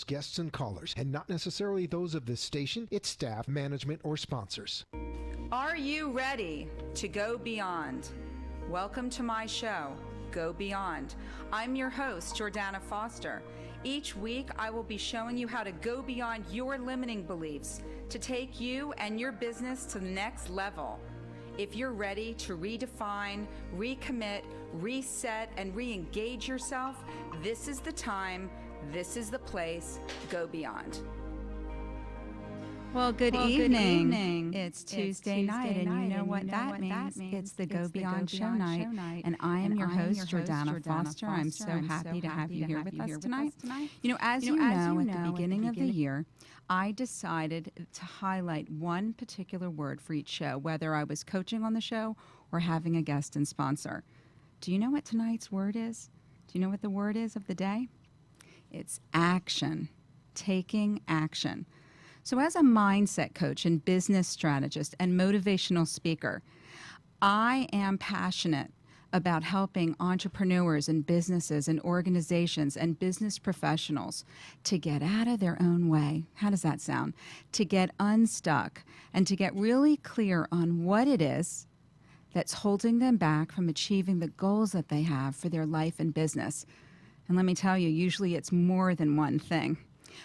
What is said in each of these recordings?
guests and callers, and not necessarily those of this station, its staff, management, or sponsors. Are you ready to go beyond? Welcome to my show, Go Beyond. I'm your host, Jordana Foster. Each week, I will be showing you how to go beyond your limiting beliefs to take you and your business to the next level. If you're ready to redefine, recommit, reset, and re-engage yourself, this is the time, this is the place. Go beyond. Well, good evening. It's Tuesday night, and you know what that means. It's the Go Beyond Show night, and I am your host, Jordana Foster. I'm so happy to have you here with us tonight. You know, as you know, at the beginning of the year, I decided to highlight one particular word for each show, whether I was coaching on the show or having a guest and sponsor. Do you know what tonight's word is? Do you know what the word is of the day? It's action, taking action. So as a mindset coach and business strategist and motivational speaker, I am passionate about helping entrepreneurs and businesses and organizations and business professionals to get out of their own way. How does that sound? To get unstuck and to get really clear on what it is that's holding them back from achieving the goals that they have for their life and business. And let me tell you, usually it's more than one thing.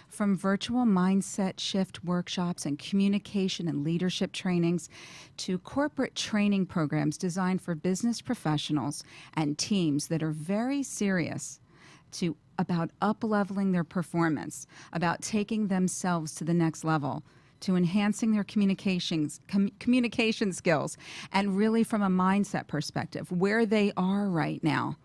From virtual mindset shift workshops and communication and leadership trainings to corporate training programs designed for business professionals and teams that are very serious about up-leveling their performance, about taking themselves to the next level, to enhancing their communication skills, and really from a mindset perspective, where they are right now.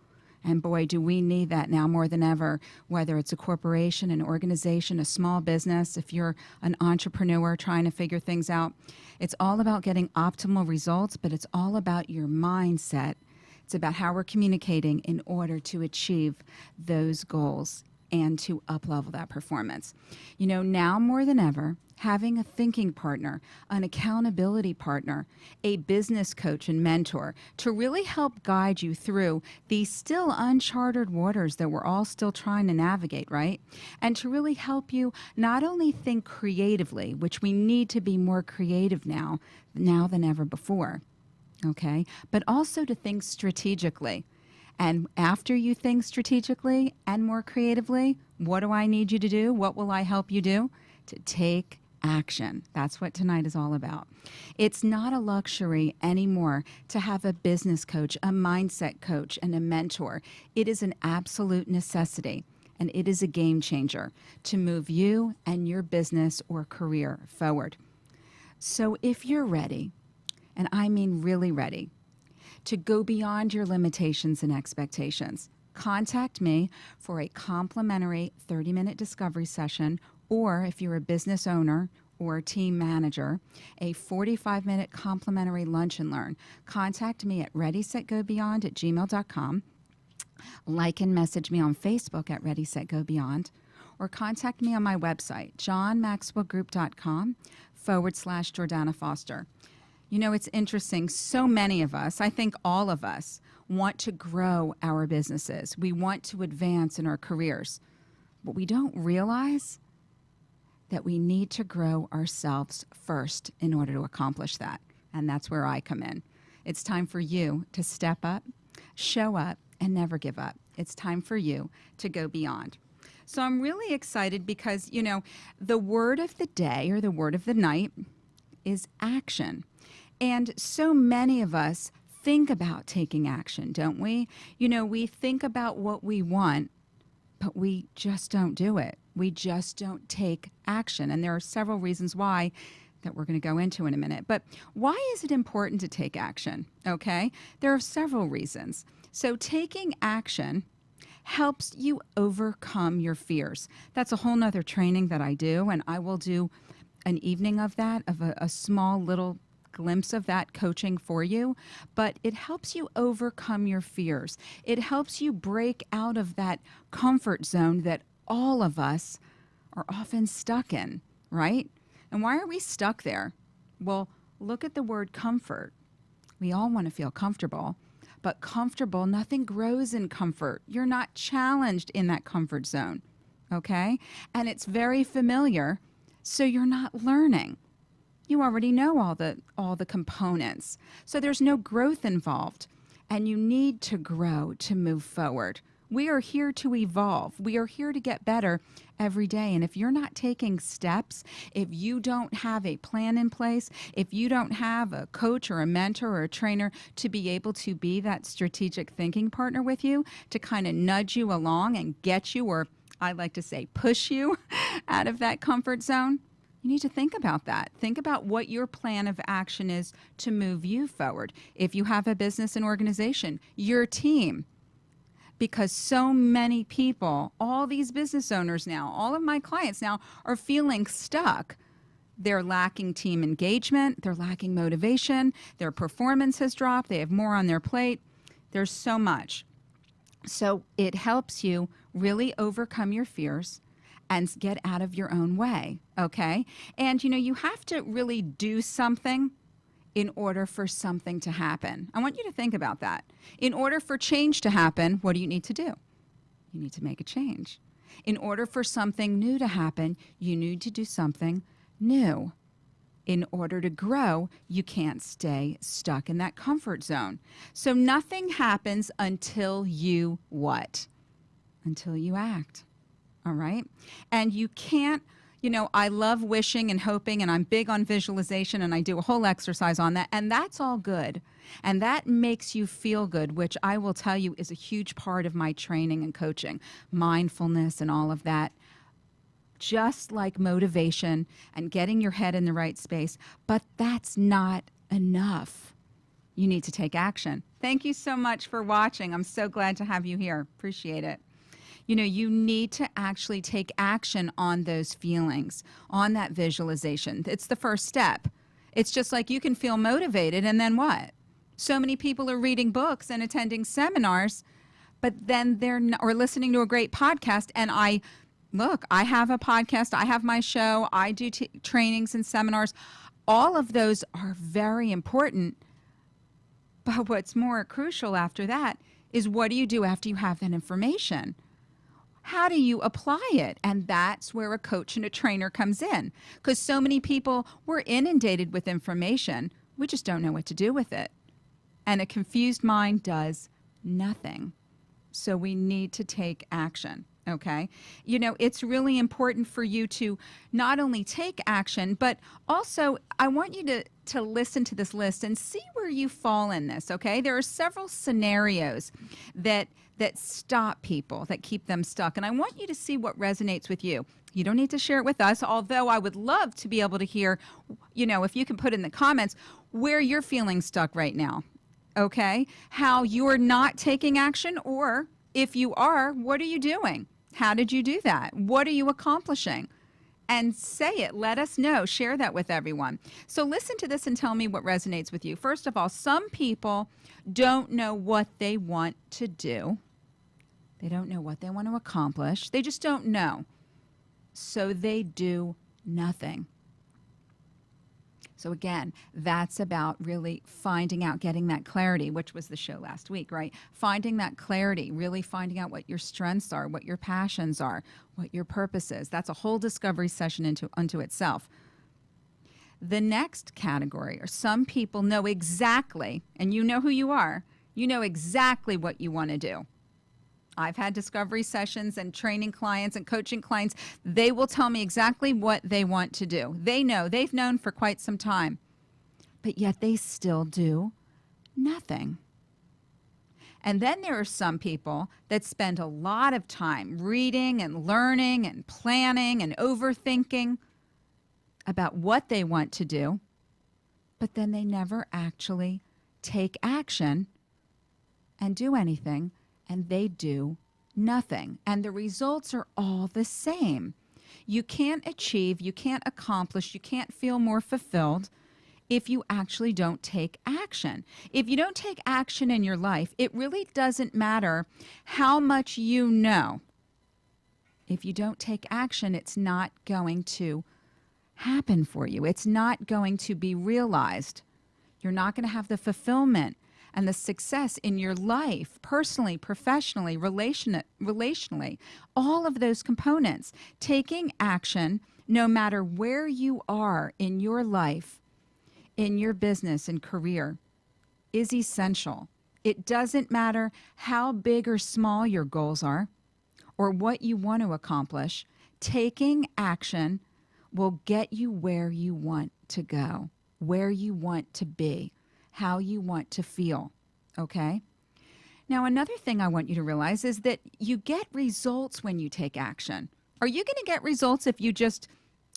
And boy, do we need that now more than ever, whether it's a corporation, an organization, a small business, if you're an entrepreneur trying to figure things out. It's all about getting optimal results, but it's all about your mindset. It's about how we're communicating in order to achieve those goals and to up-level that performance. You know, now more than ever, having a thinking partner, an accountability partner, a business coach and mentor to really help guide you through these still uncharted waters that we're all still trying to navigate, right? And to really help you not only think creatively, which we need to be more creative now than ever before, okay? But also to think strategically. And after you think strategically and more creatively, what do I need you to do? What will I help you do? To take action. That's what tonight is all about. It's not a luxury anymore to have a business coach, a mindset coach, and a mentor. It is an absolute necessity, and it is a game changer to move you and your business or career forward. So if you're ready, and I mean really ready, to go beyond your limitations and expectations, contact me for a complimentary 30-minute discovery session, or if you're a business owner or a team manager, a 45-minute complimentary lunch and learn. Contact me at readysetgobeyond@gmail.com. Like and message me on Facebook at readysetgobeyond, or contact me on my website, johnmaxwellgroup.com/Jordana Foster. You know, it's interesting. So many of us, I think all of us, want to grow our businesses. We want to advance in our careers. But we don't realize that we need to grow ourselves first in order to accomplish that. And that's where I come in. It's time for you to step up, show up, and never give up. It's time for you to go beyond. So I'm really excited because, you know, the word of the day or the word of the night is action. And so many of us think about taking action, don't we? You know, we think about what we want, but we just don't do it. We just don't take action. And there are several reasons why that we're going to go into in a minute. But why is it important to take action? Okay, there are several reasons. So taking action helps you overcome your fears. That's a whole nother training that I do, and I will do an evening of that, of a small little glimpse of that coaching for you, but it helps you overcome your fears. It helps you break out of that comfort zone that all of us are often stuck in, right? And why are we stuck there? Well, look at the word comfort. We all want to feel comfortable, but comfortable, nothing grows in comfort. You're not challenged in that comfort zone, okay? And it's very familiar, so you're not learning. You already know all the components. So there's no growth involved, and you need to grow to move forward. We are here to evolve. We are here to get better every day. And if you're not taking steps, if you don't have a plan in place, if you don't have a coach or a mentor or a trainer to be able to be that strategic thinking partner with you, to kind of nudge you along and get you, or I like to say push you out of that comfort zone, you need to think about that. Think about what your plan of action is to move you forward. If you have a business and organization, your team, because so many people, all these business owners now, all of my clients now are feeling stuck. They're lacking team engagement. They're lacking motivation. Their performance has dropped. They have more on their plate. There's so much. So it helps you really overcome your fears and get out of your own way, okay? And, you have to really do something in order for something to happen. I want you to think about that. In order for change to happen, what do you need to do? You need to make a change. In order for something new to happen, you need to do something new. In order to grow, you can't stay stuck in that comfort zone. So nothing happens until you what? Until you act. All right? And you can't, I love wishing and hoping, and I'm big on visualization, and I do a whole exercise on that, and that's all good. And that makes you feel good, which I will tell you is a huge part of my training and coaching, mindfulness and all of that. Just like motivation and getting your head in the right space, but that's not enough. You need to take action. Thank you so much for watching. I'm so glad to have you here. Appreciate it. You need to actually take action on those feelings, on that visualization. It's the first step. It's just like you can feel motivated, and then what? So many people are reading books and attending seminars, but then they're not, or listening to a great podcast. And I have a podcast, I have my show, I do trainings and seminars. All of those are very important. But what's more crucial after that is, what do you do after you have that information? How do you apply it? And that's where a coach and a trainer comes in, because so many people, we're inundated with information. We just don't know what to do with it. And a confused mind does nothing. So we need to take action. Okay. It's really important for you to not only take action, but also I want you to listen to this list and see where you fall in this. Okay. There are several scenarios that stop people, that keep them stuck. And I want you to see what resonates with you. You don't need to share it with us, although I would love to be able to hear, if you can put in the comments where you're feeling stuck right now. Okay. How you're not taking action, or if you are, what are you doing? How did you do that? What are you accomplishing? And say it. Let us know. Share that with everyone. So listen to this and tell me what resonates with you. First of all, some people don't know what they want to do. They don't know what they want to accomplish. They just don't know. So they do nothing. So again, that's about really finding out, getting that clarity, which was the show last week, right? Finding that clarity, really finding out what your strengths are, what your passions are, what your purpose is. That's a whole discovery session unto itself. The next category are some people know exactly, and you know who you are, you know exactly what you want to do. I've had discovery sessions and training clients and coaching clients. They will tell me exactly what they want to do. They know, they've known for quite some time, but yet they still do nothing. And then there are some people that spend a lot of time reading and learning and planning and overthinking about what they want to do, but then they never actually take action and do anything. And they do nothing. And the results are all the same. You can't achieve, you can't accomplish, you can't feel more fulfilled if you actually don't take action. If you don't take action in your life, it really doesn't matter how much you know. If you don't take action, it's not going to happen for you. It's not going to be realized. You're not going to have the fulfillment and the success in your life, personally, professionally, relationally, all of those components. Taking action, no matter where you are in your life, in your business and career, is essential. It doesn't matter how big or small your goals are or what you want to accomplish. Taking action will get you where you want to go, where you want to be, how you want to feel, okay? Now, another thing I want you to realize is that you get results when you take action. Are you going to get results if you just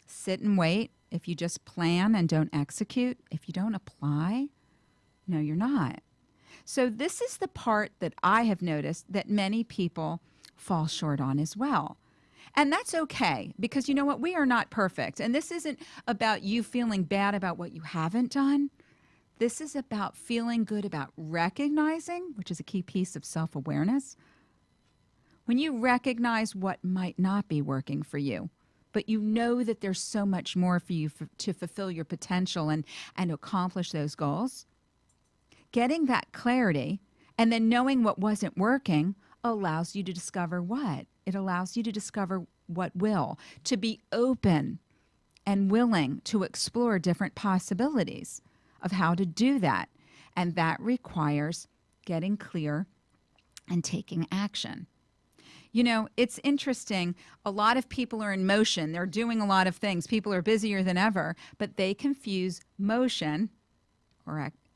sit and wait, if you just plan and don't execute, if you don't apply? No, you're not. So this is the part that I have noticed that many people fall short on as well. And that's okay, because you know what? We are not perfect. And this isn't about you feeling bad about what you haven't done. This is about feeling good about recognizing, which is a key piece of self-awareness. When you recognize what might not be working for you, but you know that there's so much more for you to fulfill your potential and accomplish those goals, getting that clarity and then knowing what wasn't working allows you to discover what? It allows you to discover what will, to be open and willing to explore different possibilities of how to do that. And that requires getting clear and taking action. You know, it's interesting. A lot of people are in motion. They're doing a lot of things. People are busier than ever, but they confuse motion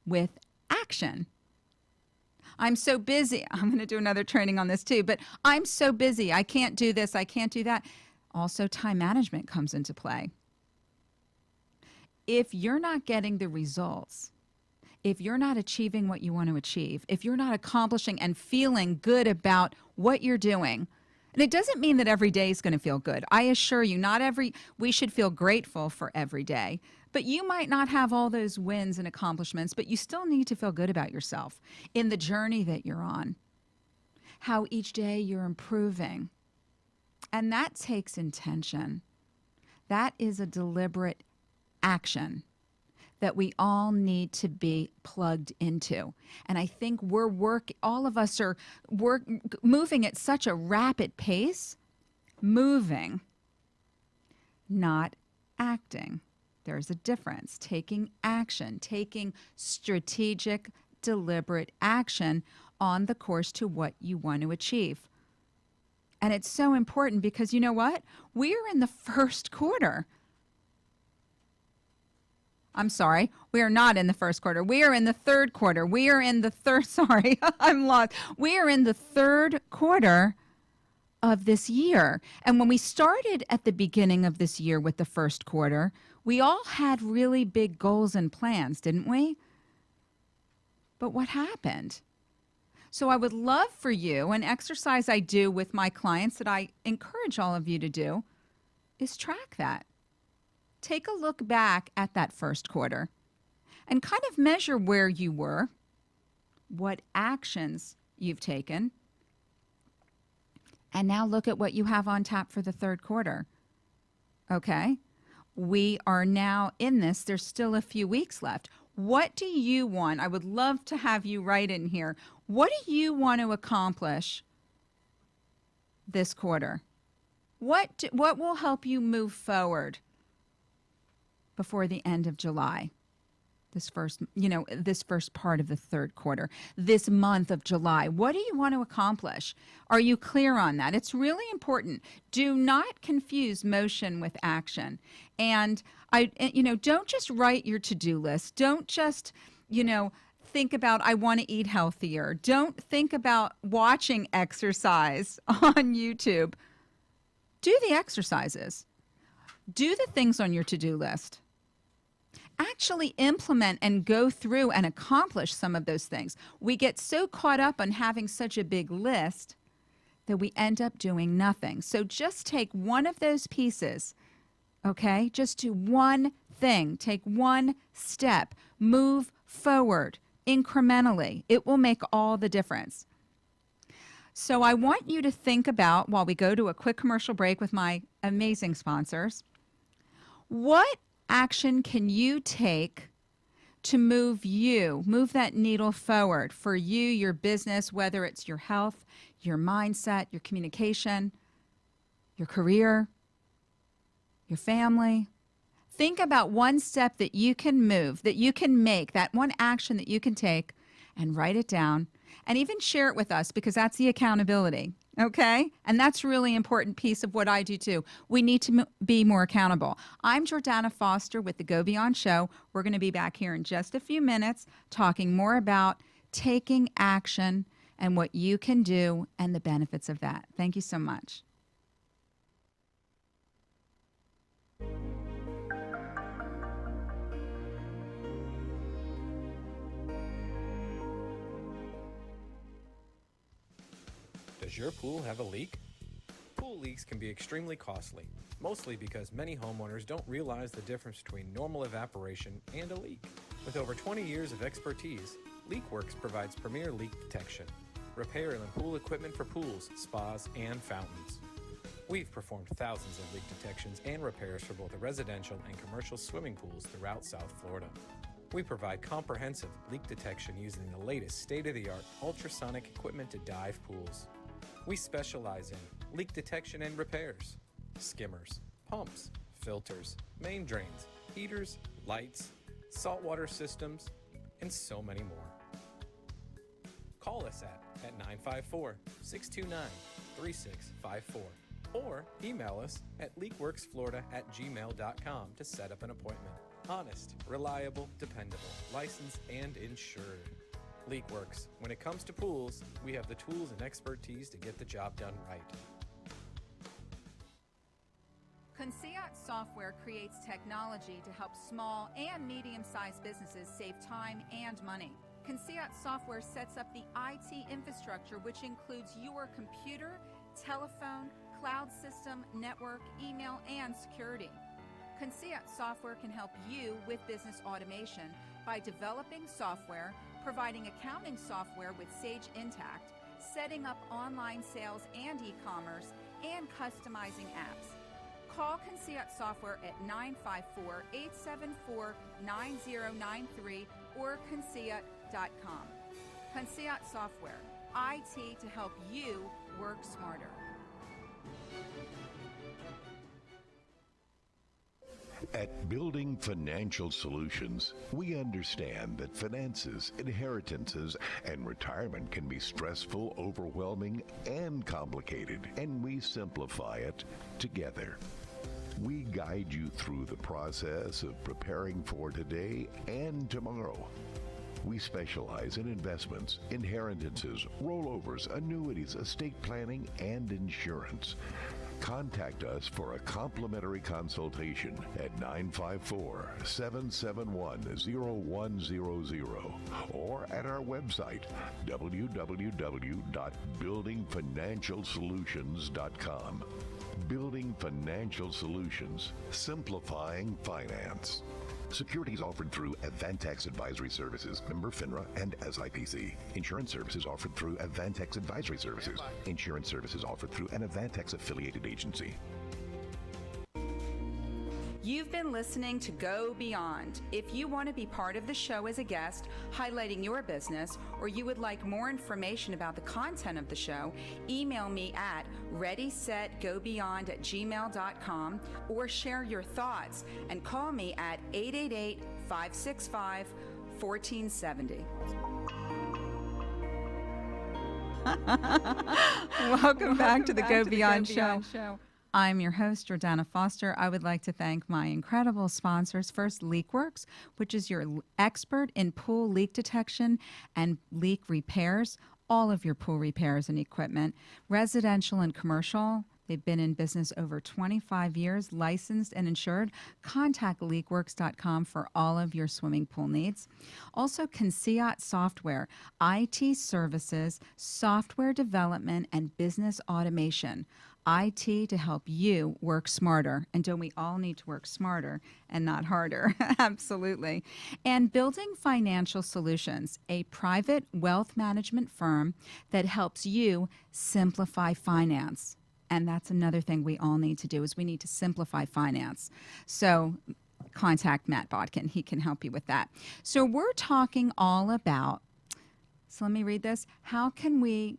with action. I'm so busy. I'm going to do another training on this too, but I'm so busy. I can't do this. I can't do that. Also, time management comes into play. If you're not getting the results, if you're not achieving what you want to achieve, if you're not accomplishing and feeling good about what you're doing, and it doesn't mean that every day is going to feel good. I assure you, we should feel grateful for every day. But you might not have all those wins and accomplishments, but you still need to feel good about yourself in the journey that you're on, how each day you're improving. And that takes intention. That is a deliberate action that we all need to be plugged into. And I think all of us are moving at such a rapid pace, moving, not acting. There's a difference. Taking action, taking strategic, deliberate action on the course to what you want to achieve. And it's so important because you know what? We're in the first quarter. I'm sorry, we are not in the first quarter. We are in the third quarter. We are in the third, sorry, I'm lost. We are in the third quarter of this year. And when we started at the beginning of this year with the first quarter, we all had really big goals and plans, didn't we? But what happened? So I would love for you, an exercise I do with my clients that I encourage all of you to do, is track that. Take a look back at that first quarter and kind of measure where you were, what actions you've taken, and now look at what you have on tap for the third quarter. Okay? We are now in this. There's still a few weeks left. What do you want? I would love to have you write in here. What do you want to accomplish this quarter? What will help you move forward before the end of July? This first part of the third quarter, this month of July. What do you want to accomplish? Are you clear on that? It's really important. Do not confuse motion with action. And don't just write your to-do list. Don't just, think about, I want to eat healthier. Don't think about watching exercise on YouTube. Do the exercises. Do the things on your to-do list. Actually implement and go through and accomplish some of those things. We get so caught up on having such a big list that we end up doing nothing. So just take one of those pieces, okay? Just do one thing. Take one step. Move forward incrementally. It will make all the difference. So I want you to think about, while we go to a quick commercial break with my amazing sponsors, what action can you take to move that needle forward for you, your business, whether it's your health, your mindset, your communication, your career, your family. Think about one step that you can move, that you can make, that one action that you can take, and write it down and even share it with us, because that's the accountability. Okay? And that's a really important piece of what I do too. We need to be more accountable. I'm Jordana Foster with the Go Beyond Show. We're going to be back here in just a few minutes talking more about taking action and what you can do and the benefits of that. Thank you so much. Does your pool have a leak? Pool leaks can be extremely costly, mostly because many homeowners don't realize the difference between normal evaporation and a leak. With over 20 years of expertise, LeakWorks provides premier leak detection, repair and pool equipment for pools, spas, and fountains. We've performed thousands of leak detections and repairs for both residential and commercial swimming pools throughout South Florida. We provide comprehensive leak detection using the latest state-of-the-art ultrasonic equipment to dive pools. We specialize in leak detection and repairs, skimmers, pumps, filters, main drains, heaters, lights, saltwater systems, and so many more. Call us at 954-629-3654 or email us at leakworksflorida@gmail.com to set up an appointment. Honest, reliable, dependable, licensed, and insured. LeakWorks. When it comes to pools, we have the tools and expertise to get the job done right. Concierge Software creates technology to help small and medium-sized businesses save time and money. Concierge Software sets up the IT infrastructure, which includes your computer, telephone, cloud system, network, email, and security. Concierge Software can help you with business automation by developing software, providing accounting software with Sage Intacct, setting up online sales and e-commerce, and customizing apps. Call Concierge Software at 954-874-9093 or concierge.com. Concierge Software, IT to help you work smarter. At Building Financial Solutions, we understand that finances, inheritances, and retirement can be stressful, overwhelming, and complicated, and we simplify it together. We guide you through the process of preparing for today and tomorrow. We specialize in investments, inheritances, rollovers, annuities, estate planning, and insurance. Contact us for a complimentary consultation at 954-771-0100 or at our website, www.buildingfinancialsolutions.com. Building Financial Solutions, simplifying finance. Securities offered through Avantex Advisory Services, member FINRA and SIPC. Insurance services offered through Avantex Advisory Services. Insurance services offered through an Avantex affiliated agency. You've been listening to Go Beyond. If you want to be part of the show as a guest, highlighting your business, or you would like more information about the content of the show, email me at readysetgobeyond@gmail.com or share your thoughts and call me at 888-565-1470. Welcome back to the Go Beyond Show. I'm your host, Jordana Foster. I would like to thank my incredible sponsors. First, LeakWorks, which is your expert in pool leak detection and leak repairs, all of your pool repairs and equipment, residential and commercial. They've been in business over 25 years, licensed and insured. Contact leakworks.com for all of your swimming pool needs. Also, Concierge Software, IT services, software development, and business automation. IT to help you work smarter. And don't we all need to work smarter and not harder? Absolutely. And Building Financial Solutions, a private wealth management firm that helps you simplify finance. And that's another thing we all need to do is we need to simplify finance. So contact Matt Bodkin. He can help you with that. So we're talking all about, so let me read this. How can we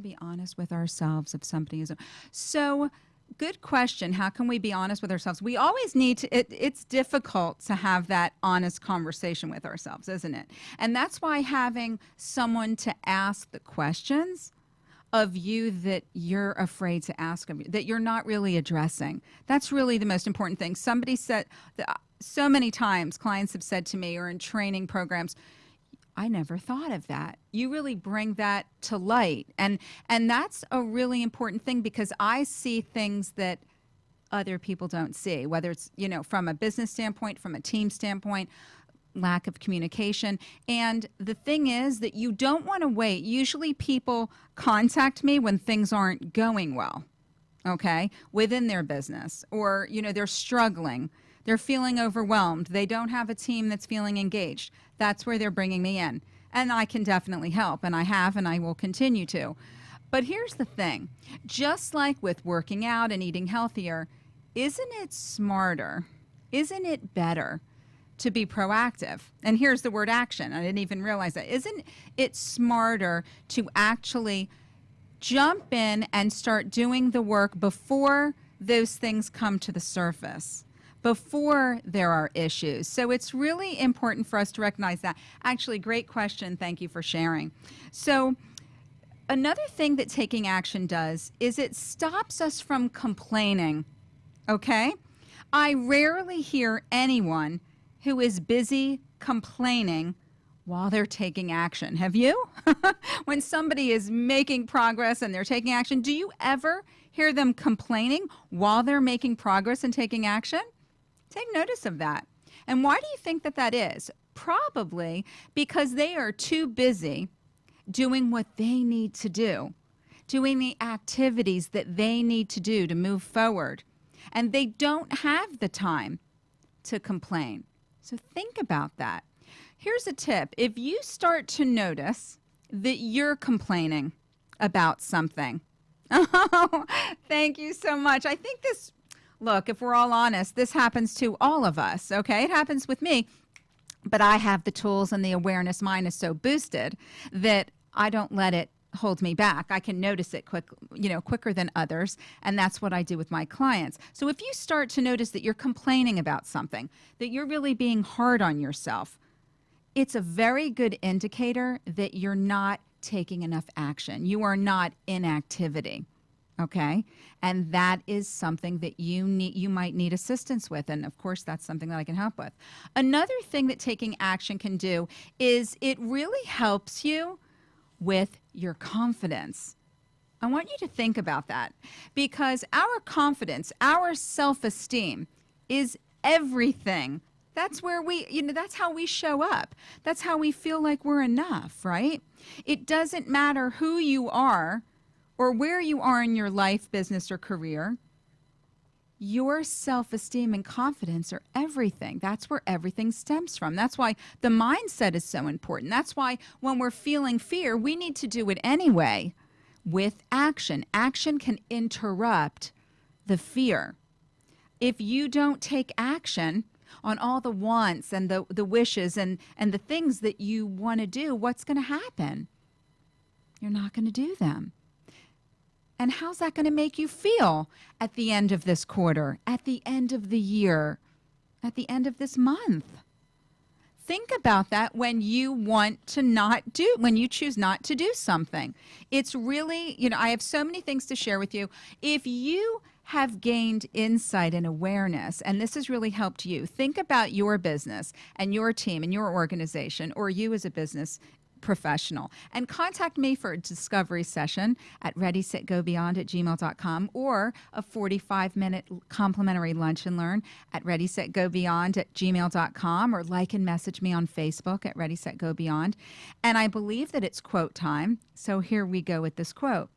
be honest with ourselves if somebody is, so good question. How can we be honest with ourselves? We always need to, it's difficult to have that honest conversation with ourselves, isn't it? And that's why having someone to ask the questions of you that you're afraid to ask of you, that you're not really addressing. That's really the most important thing. Somebody said, so many times clients have said to me, or in training programs, I never thought of that. You really bring that to light. And that's a really important thing, because I see things that other people don't see, whether it's, from a business standpoint, from a team standpoint, lack of communication. And the thing is that you don't want to wait. Usually people contact me when things aren't going well, okay, within their business, or, they're struggling. They're feeling overwhelmed. They don't have a team that's feeling engaged. That's where they're bringing me in. And I can definitely help, and I have, and I will continue to. But here's the thing. Just like with working out and eating healthier, isn't it smarter? Isn't it better to be proactive? And here's the word action. I didn't even realize that. Isn't it smarter to actually jump in and start doing the work before those things come to the surface, before there are issues? So it's really important for us to recognize that. Actually, great question. Thank you for sharing. So another thing that taking action does is it stops us from complaining, okay? I rarely hear anyone who is busy complaining while they're taking action. Have you? When somebody is making progress and they're taking action, do you ever hear them complaining while they're making progress and taking action? Take notice of that. And why do you think that is? Probably because they are too busy doing what they need to do, doing the activities that they need to do to move forward. And they don't have the time to complain. So think about that. Here's a tip. If you start to notice that you're complaining about something, oh, thank you so much. I think this, look, if we're all honest, this happens to all of us, okay? It happens with me, but I have the tools and the awareness. Mine is so boosted that I don't let it hold me back. I can notice it quicker than others, and that's what I do with my clients. So if you start to notice that you're complaining about something, that you're really being hard on yourself, it's a very good indicator that you're not taking enough action. You are not in activity. Okay. And that is something that you might need assistance with. And of course, that's something that I can help with. Another thing that taking action can do is it really helps you with your confidence. I want you to think about that, because our confidence, our self-esteem is everything. That's where that's how we show up. That's how we feel like we're enough, right? It doesn't matter who you are or where you are in your life, business, or career. Your self-esteem and confidence are everything. That's where everything stems from. That's why the mindset is so important. That's why when we're feeling fear, we need to do it anyway with action. Action can interrupt the fear. If you don't take action on all the wants and the wishes and the things that you want to do, what's going to happen? You're not going to do them. And how's that going to make you feel at the end of this quarter, at the end of the year, at the end of this month? Think about that when you when you choose not to do something. It's really, I have so many things to share with you. If you have gained insight and awareness, and this has really helped you, think about your business and your team and your organization, or you as a business professional, and contact me for a discovery session at readysetgobeyond@gmail.com, or a 45-minute complimentary lunch and learn at readysetgobeyond@gmail.com, or like and message me on Facebook at Ready Set Go Beyond. And I believe that it's quote time, so here we go with this quote.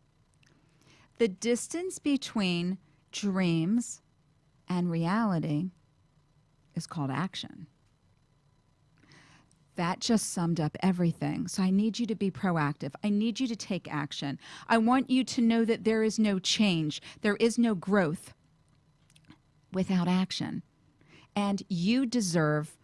The distance between dreams and reality is called action. That just summed up everything. So I need you to be proactive. I need you to take action. I want you to know that there is no change. There is no growth without action. And you deserve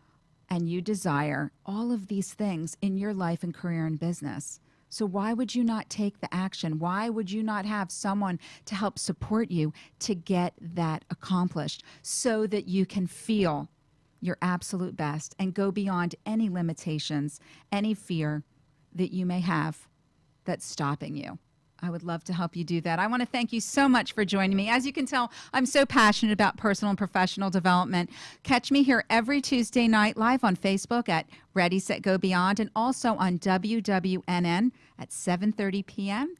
and you desire all of these things in your life and career and business. So why would you not take the action? Why would you not have someone to help support you to get that accomplished so that you can feel your absolute best and go beyond any limitations, any fear that you may have that's stopping you? I would love to help you do that. I want to thank you so much for joining me. As you can tell, I'm so passionate about personal and professional development. Catch me here every Tuesday night live on Facebook at Ready, Set, Go Beyond, and also on WWNN at 7:30 p.m.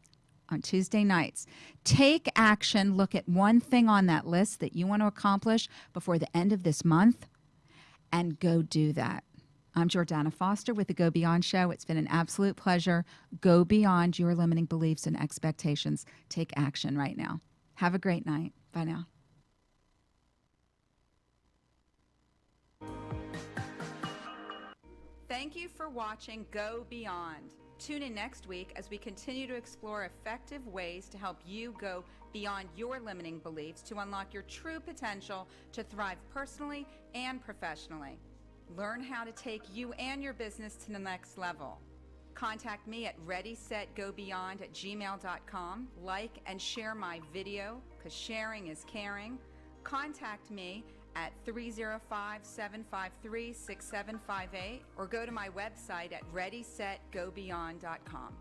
on Tuesday nights. Take action. Look at one thing on that list that you want to accomplish before the end of this month and go do that. I'm Jordana Foster with the Go Beyond Show. It's been an absolute pleasure. Go beyond your limiting beliefs and expectations. Take action right now. Have a great night. Bye now. Thank you for watching Go Beyond. Tune in next week as we continue to explore effective ways to help you go beyond your limiting beliefs to unlock your true potential to thrive personally and professionally. Learn how to take you and your business to the next level. Contact me at readysetgobeyond@gmail.com. Like and share my video, because sharing is caring. Contact me at 305-753-6758 or go to my website at readysetgobeyond.com.